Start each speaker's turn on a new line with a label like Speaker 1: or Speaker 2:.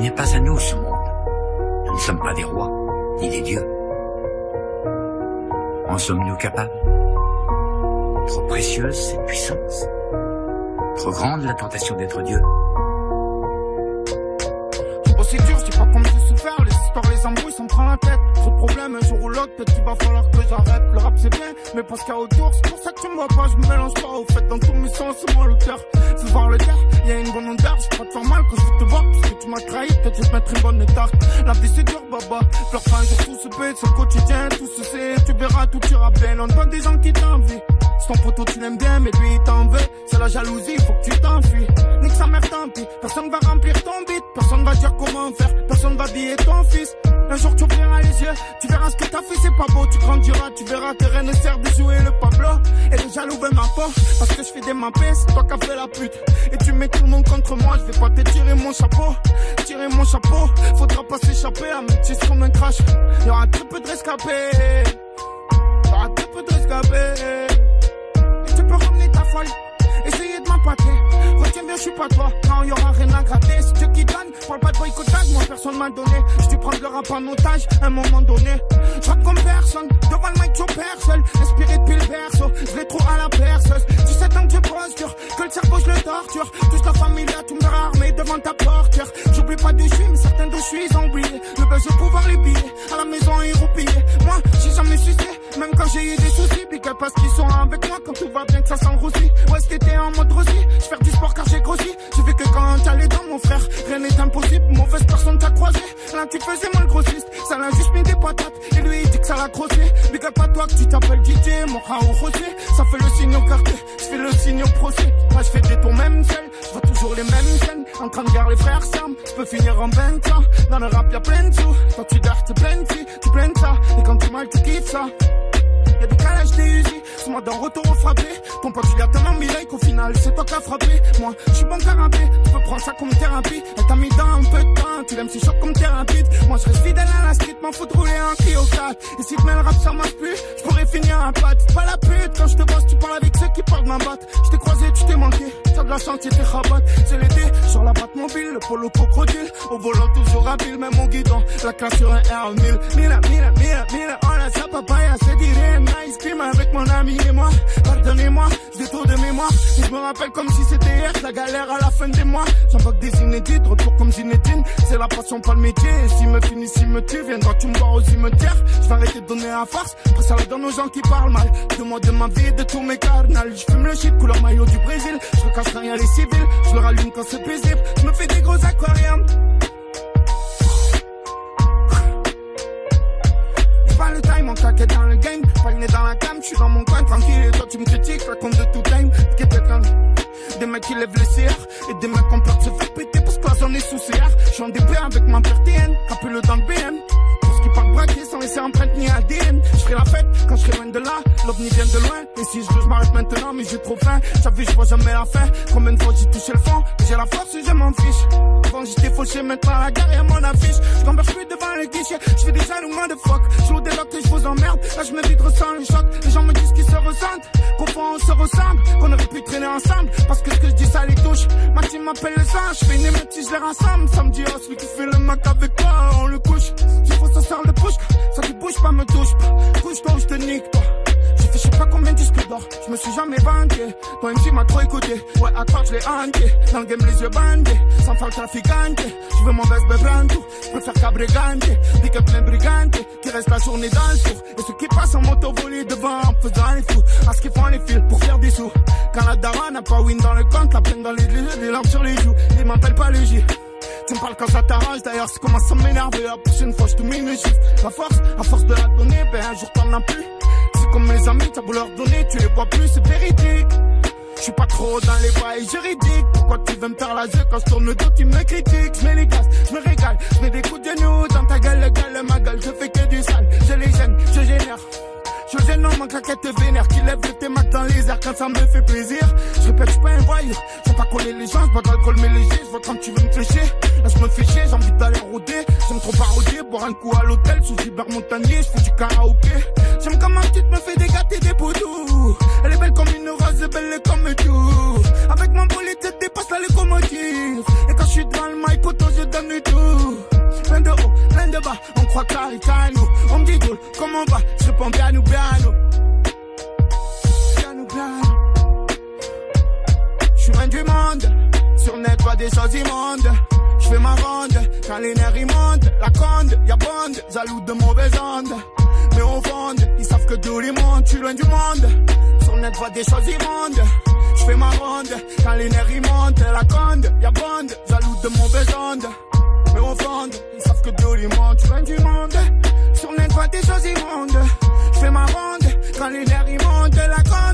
Speaker 1: n'est pas à nous ce monde. Nous ne sommes pas des rois, ni des dieux. En sommes-nous capables? Trop précieuse cette puissance, trop grande la tentation d'être Dieu.
Speaker 2: C'est dur, je dis pas comme j'ai souffert, les histoires, les embrouilles, ça me prend la tête. Trop de problèmes, un jour ou l'autre, peut-être qu'il va falloir que j'arrête. Le rap c'est bien, mais pas ce qu'il y a autour, c'est pour ça que tu me vois pas, je me mélange pas au fait, dans tous mes sens, c'est moi l'auteur. Fais voir le terre, y'a une bonne odeur, je vais pas te faire mal quand je vais te voir, parce que tu m'as trahi, peut-être je vais te mettre une bonne tarte. La vie c'est dur, baba, pleure pas un jour tout se paie, c'est le quotidien, tout se sait, tu verras, tout ira bien, on donne des gens qui t'envient. Si ton poteau tu l'aimes bien, mais lui il t'en veut, c'est la jalousie, faut que tu t'enfuis. Nique sa mère, tant pis, personne va remplir ton bit, personne va dire comment faire, personne va habiller ton fils. Un jour tu ouvriras les yeux, tu verras ce que t'as fait, c'est pas beau, tu grandiras, tu verras que rien ne sert de jouer le Pablo. Et les jaloux veulent ma peau, parce que je fais des mappés, c'est toi qui as fait la pute. Et tu mets tout le monde contre moi, je vais pas te tirer mon chapeau. Tirer mon chapeau, faudra pas s'échapper, à me tirer comme un crash. Y'aura très peu de rescapés, y'aura très peu de rescapés. Et tu peux ramener ta folle, essayer de m'appâter. Retiens bien, je suis pas toi, non y'aura rien à gratter. C'est Dieu qui donne, parle pas de boycottage, moi personne m'a donné. J'ai dû prendre le rap en otage, à un moment donné. Je rappe comme personne, devant le mic j'opère seul. Inspiré depuis le berceau, je l'ai trop à la perceuse. 17 ans que je posture, que le cerveau je le torture. Toute la famille là, tu me verras armé devant ta portière. J'oublie pas d'où je suis, mais certains d'où je suis, ils ont oublié. Le buzz, je pouvoir les billets, à la maison ils roupillent. Moi, j'ai jamais sucé, même quand j'ai eu des soucis. Big up parce qu'ils sont avec moi quand tout va bien, que ça sent roussi. Ouais, c'était en mode rosy, je fais du sport car j'ai grossi. J'ai vu que quand t'allais dans mon frère, rien n'est impossible. Mauvaise personne t'a croisé, là tu faisais moi le grossiste. Ça l'a juste mis des patates, et lui il dit que ça l'a crossé. Big up à toi que tu t'appelles DJ, mon Rao Rosé. Ça fait le signe au quartier, je fais le signe au procès. Moi je fais des tours même seul, je vois toujours les mêmes scènes. En train de voir les frères Sam, je peux finir en 20 ans. Dans le rap y'a plein de sous, toi tu dors, tu plains de ci, tu plains de ça. Et quand tu mal tu kiffes ça. Y'a des calages, des usines, c'est moi d'un retour au frappé. Ton pote il a tellement mis like qu'au final c'est toi qui as frappé. Moi je suis bon carapé, tu peux prendre ça comme thérapie. Elle t'a mis dans un peu de temps, tu l'aimes si chaud comme t'es rapide. Moi je reste fidèle à la street, m'en faut de rouler en Clio 4. Et si demain le rap ça marche plus, je pourrais finir à patte. C'est pas la pute, quand je te vois tu parles avec ceux qui parlent de ma batte. Je t'ai croisé, tu t'es manqué, t'as de la chance, t'es rabat. C'est l'été, sur la batte mobile, le polo crocodile. Au volant toujours habile, même mon guidon, la classe sur un R1000. Mila, oh la sa papaya, c'est diré. Ice cream avec mon ami et moi. Pardonnez-moi, des tours de mémoire. Et je me rappelle comme si c'était hier, la galère à la fin des mois. J'invoque des inédits, retour comme Zinedine. C'est la passion, pas le métier. Et s'il me finit, s'il me tue, viendras-tu me voir au cimetière? Je vais arrêter de donner à farce. Après ça le donne aux gens qui parlent mal. De moi, de ma vie, de tous mes carnals. Je fume le shit, couleur maillot du Brésil. Je recache rien les civils. Je le rallume quand c'est paisible. Je me fais des gros aquariums. Pas le time, on claquait dans le game. Pas le nez dans la cam, j'suis dans mon coin tranquille. Et toi tu me critiques, raconte de tout time. T'es quelqu'un. Des mecs qui lèvent les CR. Et des mecs qui ont peur de se faire péter parce que la zone est sous CR. J'suis en DP avec ma père TN. Rappelle-le dans le BM. Pour ce qui parle braquer sans laisser empreinte ni ADN. J'ferai la fête quand j'serai loin de là. L'ovni vient de loin. Et si je m'arrête maintenant, mais j'ai trop faim. J'avoue, j'vois jamais la fin. Combien de fois j'ai touché le fond? J'ai la force et je m'en fiche. Avant j'étais fauché, maintenant la gare et mon affiche. J'gamberge plus devant les guichets. J'fais des jaloux, de fuck. J'loue des locs et j'vous emmerde. Là j'me vide, ressens le choc. Les gens me disent qu'ils se ressentent. Qu'au fond on se ressemble. Qu'on aurait pu traîner ensemble. Parce que ce que j'dis ça les touche. Ma team m'appelle le sang. J'fais une émeute si j'les rassemble. Samedi, oh, celui qui fait le mac avec toi, on le couche. S'il faut ça sort le push. Ça te bouge pas, me touche pas. Couche-toi ou j'te nique toi. J'ai fait je sais pas combien de disques d'or. J'me suis jamais vanté. Ton MC m'a trop écouté. Ouais, à toi j'l'ai hanté. Dans le game les yeux bandés. Sans faire le traficante. J'veux mon veste bebranto. J'préfère cabrigante. Des que plein brigante. Qui reste la journée dans le four. Et ceux qui passent en moto volée devant en faisant les fous. À ce qu'ils font les fils pour faire des sous. Quand la daronne n'a pas win dans le compte. La peine dans les larmes sur les joues. Ils m'appellent pas le J. Tu me parles quand ça t'arrange, d'ailleurs c'est commence à m'énerver. La prochaine fois je te mets une chiffre. La force, à force de la donner, ben un jour t'en as plus. C'est comme mes amis, t'as beau leur donner, tu les vois plus, c'est véridique. J'suis pas trop dans les bails juridiques. Pourquoi tu veux me faire la jeu quand je tourne le dos, tu me critiques. J'mets les gaz, j'me régale, j'mets des coups de genoux dans ta gueule, ma gueule, je fais que du sale. Je les gêne, je génère. Je le gêne, ma claquette vénère qui lève tes macs dans les airs quand ça me fait plaisir. Je répète, j'suis pas un voyou, j'aime pas coller les gens, j'bois de l'alcool mais léger, j'vois quand tu veux me flécher. Là j'me fais chier, j'ai envie d'aller rôder, j'aime trop parodier, boire un coup à l'hôtel sous Hubert Montagnier, j'fais du karaoké. J'aime quand ma petite me fait des gâtés, des poudous. Elle est belle comme une rose, belle comme tout. Avec mon bolide, je dépasse la locomotive. Et quand je suis devant le mic, poto, je donne du tout. Plein de haut, plein de bas, on croit qu'Aricano. On me dit drôle, comment on va, je réponds piano, piano. Piano, piano. Je suis loin du monde, sur net, vois des choses immondes. Je fais ma ronde, quand les nerfs ils montent. La conde, y'a bande, jaloux de mauvaises ondes. Mais au fond, ils savent que tout les mondes, je suis loin du monde. Sur net, vois des choses immondes. Je fais ma ronde, quand les nerfs ils montent. La conde, y'a bande, jaloux de mauvaises ondes. Mais au fond, ils savent que tout les mondes, je suis loin du monde. Sur net, vois des choses immondes. Je fais ma ronde, quand les nerfs ils montent. La conde.